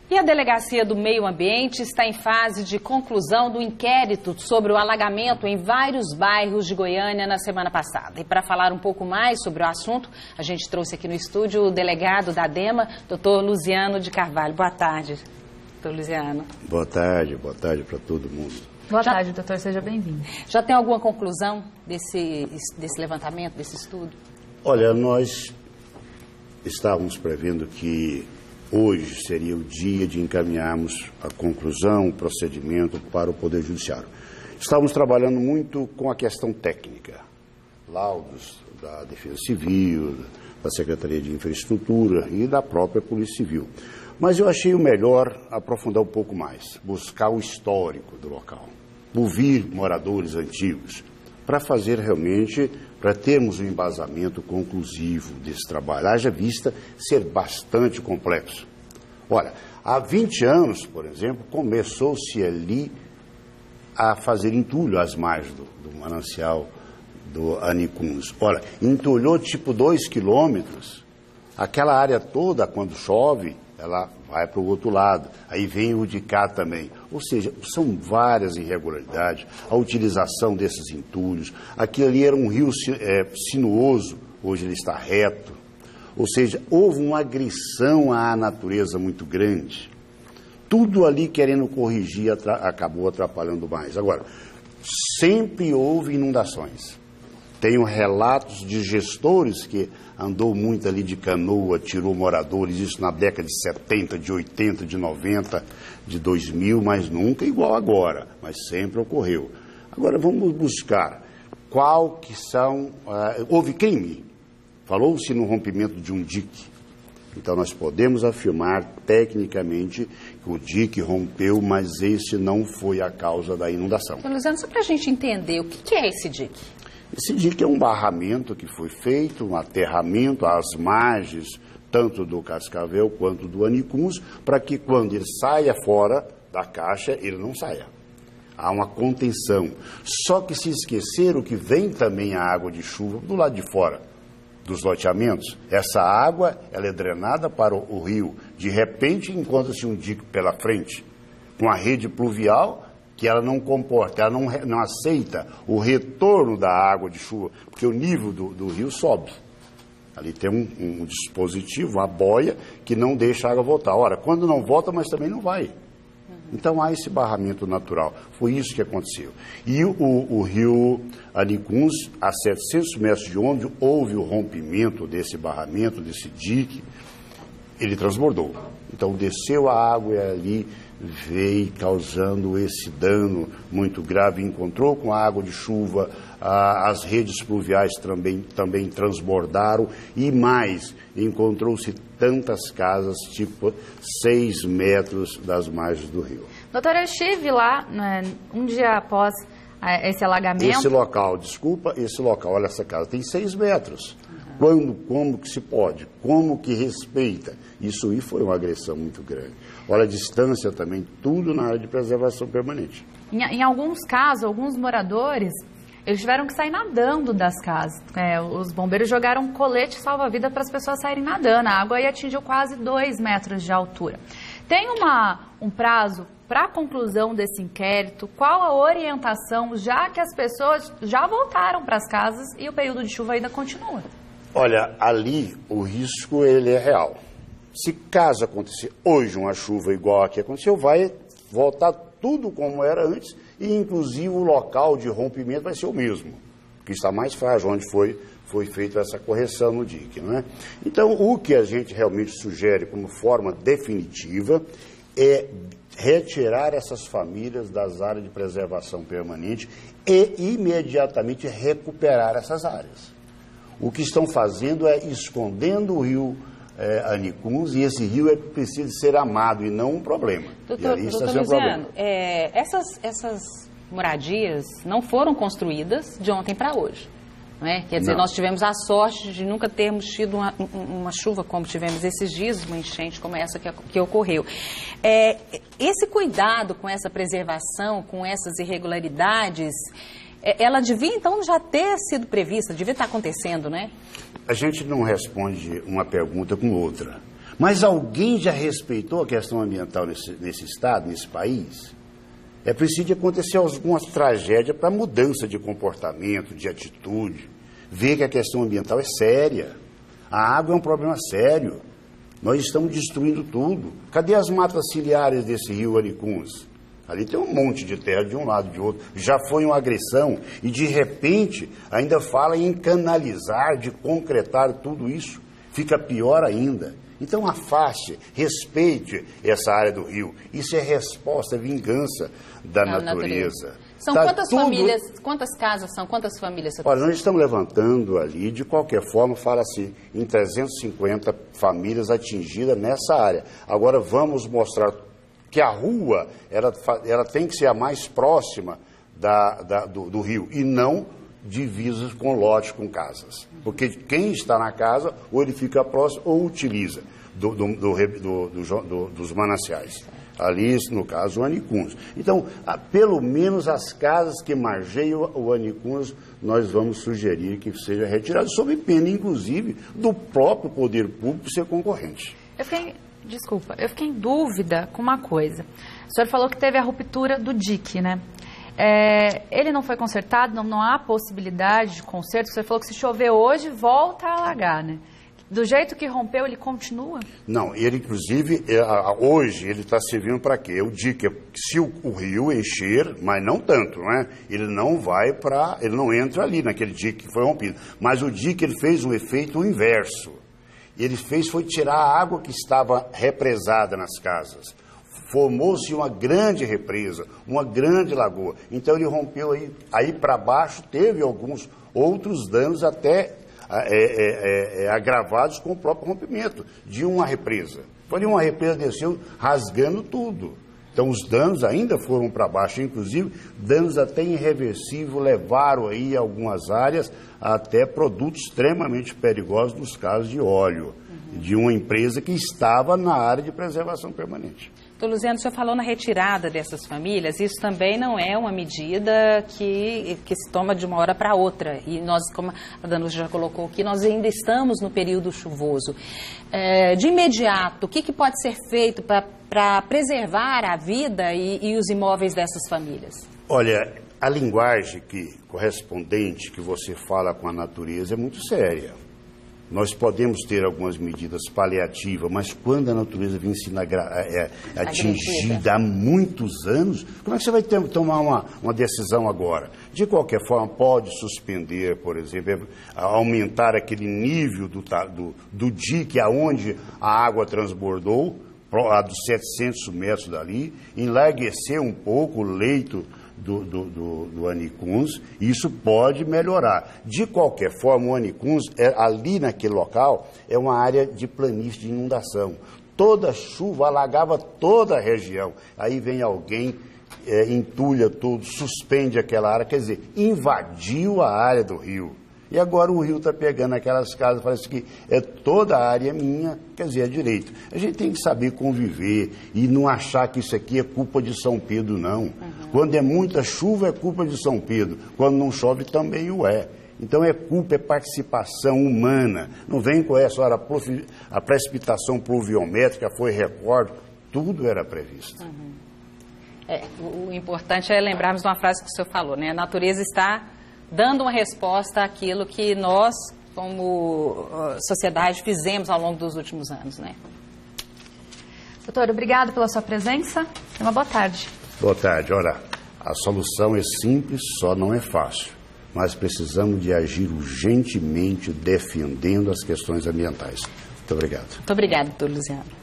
E a Delegacia do Meio Ambiente está em fase de conclusão do inquérito sobre o alagamento em vários bairros de Goiânia na semana passada. E para falar um pouco mais sobre o assunto, a gente trouxe aqui no estúdio o delegado da DEMA, Dr. Luziano de Carvalho. Boa tarde, doutor Luziano. Boa tarde para todo mundo. Boa tarde, doutor, seja bem-vindo. Já tem alguma conclusão desse levantamento, desse estudo? Olha, nós estávamos prevendo que hoje seria o dia de encaminharmos a conclusão, o procedimento para o Poder Judiciário. Estávamos trabalhando muito com a questão técnica, laudos da Defesa Civil, da Secretaria de Infraestrutura e da própria Polícia Civil. Mas eu achei o melhor aprofundar um pouco mais, buscar o histórico do local, ouvir moradores antigos, para fazer realmente, para termos um embasamento conclusivo desse trabalho, haja vista ser bastante complexo. Olha, há 20 anos, por exemplo, começou-se ali a fazer entulho às margens do manancial do Anicuns. Olha, entulhou tipo 2 quilômetros, aquela área toda, quando chove, ela vai para o outro lado, aí vem o de cá também. Ou seja, são várias irregularidades, a utilização desses entulhos. Aquilo ali era um rio sinuoso, hoje ele está reto. Ou seja, houve uma agressão à natureza muito grande. Tudo ali querendo corrigir acabou atrapalhando mais. Agora, sempre houve inundações. Tenho relatos de gestores que andou muito ali de canoa, tirou moradores, isso na década de 70, de 80, de 90, de 2000, mas nunca igual agora, mas sempre ocorreu. Agora vamos buscar qual que são... houve crime, falou-se no rompimento de um dique. Então nós podemos afirmar tecnicamente que o dique rompeu, mas esse não foi a causa da inundação. Então, Luziano, só para a gente entender, o que é esse dique? Esse dique é um barramento que foi feito, um aterramento às margens, tanto do Cascavel quanto do Anicuns, para que quando ele saia fora da caixa, ele não saia. Há uma contenção. Só que se esqueceram que vem também a água de chuva do lado de fora dos loteamentos. Essa água, ela é drenada para o rio. De repente, encontra-se um dique pela frente, com a rede pluvial, que ela não comporta, ela não aceita o retorno da água de chuva, porque o nível do rio sobe. Ali tem um dispositivo, uma boia, que não deixa a água voltar. Ora, quando não volta, mas também não vai. Então há esse barramento natural. Foi isso que aconteceu. E o rio Anicuns, a 700 metros de onde houve o rompimento desse barramento, desse dique, ele transbordou. Então desceu a água e ali veio causando esse dano muito grave. Encontrou com a água de chuva, as redes pluviais também transbordaram e mais, encontrou-se tantas casas, tipo 6 metros das margens do rio. Doutora, eu estive lá um dia após esse alagamento. Esse local, olha essa casa, tem 6 metros. Como que se pode? Como que respeita? Isso aí foi uma agressão muito grande. Olha a distância também, tudo na área de preservação permanente. Em alguns casos, alguns moradores, eles tiveram que sair nadando das casas. Os bombeiros jogaram colete salva-vida para as pessoas saírem nadando. A água aí atingiu quase 2 metros de altura. Tem um prazo para a conclusão desse inquérito? Qual a orientação, já que as pessoas já voltaram para as casas e o período de chuva ainda continua? Olha, ali o risco ele é real. Se caso acontecer hoje uma chuva igual a que aconteceu, vai voltar tudo como era antes e inclusive o local de rompimento vai ser o mesmo, que está mais frágil, onde foi feita essa correção no dique, não é? Então, o que a gente realmente sugere como forma definitiva é retirar essas famílias das áreas de preservação permanente e imediatamente recuperar essas áreas. O que estão fazendo é escondendo o rio Anicuns, e esse rio precisa ser amado e não um problema. Doutor Luziano, essas moradias não foram construídas de ontem para hoje. Não é? Quer dizer, nós tivemos a sorte de nunca termos tido uma chuva como tivemos esses dias, uma enchente como essa que ocorreu. Esse cuidado com essa preservação, com essas irregularidades, ela devia então já ter sido prevista, devia estar acontecendo, né? A gente não responde uma pergunta com outra. Mas alguém já respeitou a questão ambiental nesse estado, nesse país? É preciso acontecer algumas tragédias para mudança de comportamento, de atitude, ver que a questão ambiental é séria. A água é um problema sério. Nós estamos destruindo tudo. Cadê as matas ciliares desse rio Aricuns? Ali tem um monte de terra de um lado e de outro. Já foi uma agressão e, de repente, ainda fala em canalizar, de concretar tudo isso. Fica pior ainda. Então, afaste, respeite essa área do rio. Isso é resposta, é vingança da natureza. São quantas famílias, quantas casas são, quantas famílias? Olha, nós estamos levantando ali, de qualquer forma, fala-se em 350 famílias atingidas nessa área. Agora vamos mostrar que a rua, ela tem que ser a mais próxima do rio e não divisas com lotes, com casas. Porque quem está na casa, ou ele fica próximo, ou utiliza dos mananciais. Ali, no caso, o Aricuns. Então, pelo menos as casas que margeiam o Aricuns, nós vamos sugerir que seja retirado, sob pena, inclusive, do próprio poder público ser concorrente. Desculpa, eu fiquei em dúvida com uma coisa. O senhor falou que teve a ruptura do dique, né? Ele não foi consertado, não há possibilidade de conserto. Você falou que se chover hoje, volta a alagar, né? Do jeito que rompeu, ele continua? Não, ele inclusive, hoje, ele está servindo para quê? O dique, se o rio encher, mas não tanto, não é? Ele não vai ele não entra ali naquele dique que foi rompido. Mas o dique, ele fez um efeito inverso. Ele foi tirar a água que estava represada nas casas. Formou-se uma grande represa, uma grande lagoa. Então ele rompeu aí para baixo, teve alguns outros danos até agravados com o próprio rompimento de uma represa. Foi uma represa desceu rasgando tudo. Então os danos ainda foram para baixo, inclusive danos até irreversíveis, levaram aí algumas áreas até produtos extremamente perigosos nos casos de óleo, de uma empresa que estava na área de preservação permanente. Doutor Luziano, o senhor falou na retirada dessas famílias, isso também não é uma medida que se toma de uma hora para outra. E nós, como a Danusa já colocou aqui, nós ainda estamos no período chuvoso. De imediato, o que pode ser feito para preservar a vida e os imóveis dessas famílias? Olha, a linguagem correspondente que você fala com a natureza é muito séria. Nós podemos ter algumas medidas paliativas, mas quando a natureza vem sendo atingida há muitos anos, como é que você vai tomar uma decisão agora? De qualquer forma, pode suspender, por exemplo, aumentar aquele nível do dique aonde a água transbordou, a dos 700 metros dali, enlarguecer um pouco o leito do Aricuns, isso pode melhorar. De qualquer forma, o Aricuns, ali naquele local, é uma área de planície de inundação. Toda chuva alagava toda a região. Aí vem alguém, entulha tudo, suspende aquela área, quer dizer, invadiu a área do rio. E agora o rio está pegando aquelas casas, parece que toda a área minha, quer dizer, é direito. A gente tem que saber conviver e não achar que isso aqui é culpa de São Pedro, não. Quando é muita chuva, é culpa de São Pedro. Quando não chove, também o é. Então é culpa, é participação humana. Não vem com essa hora, a precipitação pluviométrica foi recorde, tudo era previsto. O importante é lembrarmos de uma frase que o senhor falou, né? A natureza está dando uma resposta àquilo que nós, como sociedade, fizemos ao longo dos últimos anos, né? Doutor, obrigado pela sua presença. Uma boa tarde. Boa tarde. Olha, a solução é simples, só não é fácil. Mas precisamos de agir urgentemente defendendo as questões ambientais. Muito obrigado. Muito obrigado, doutor Luziano.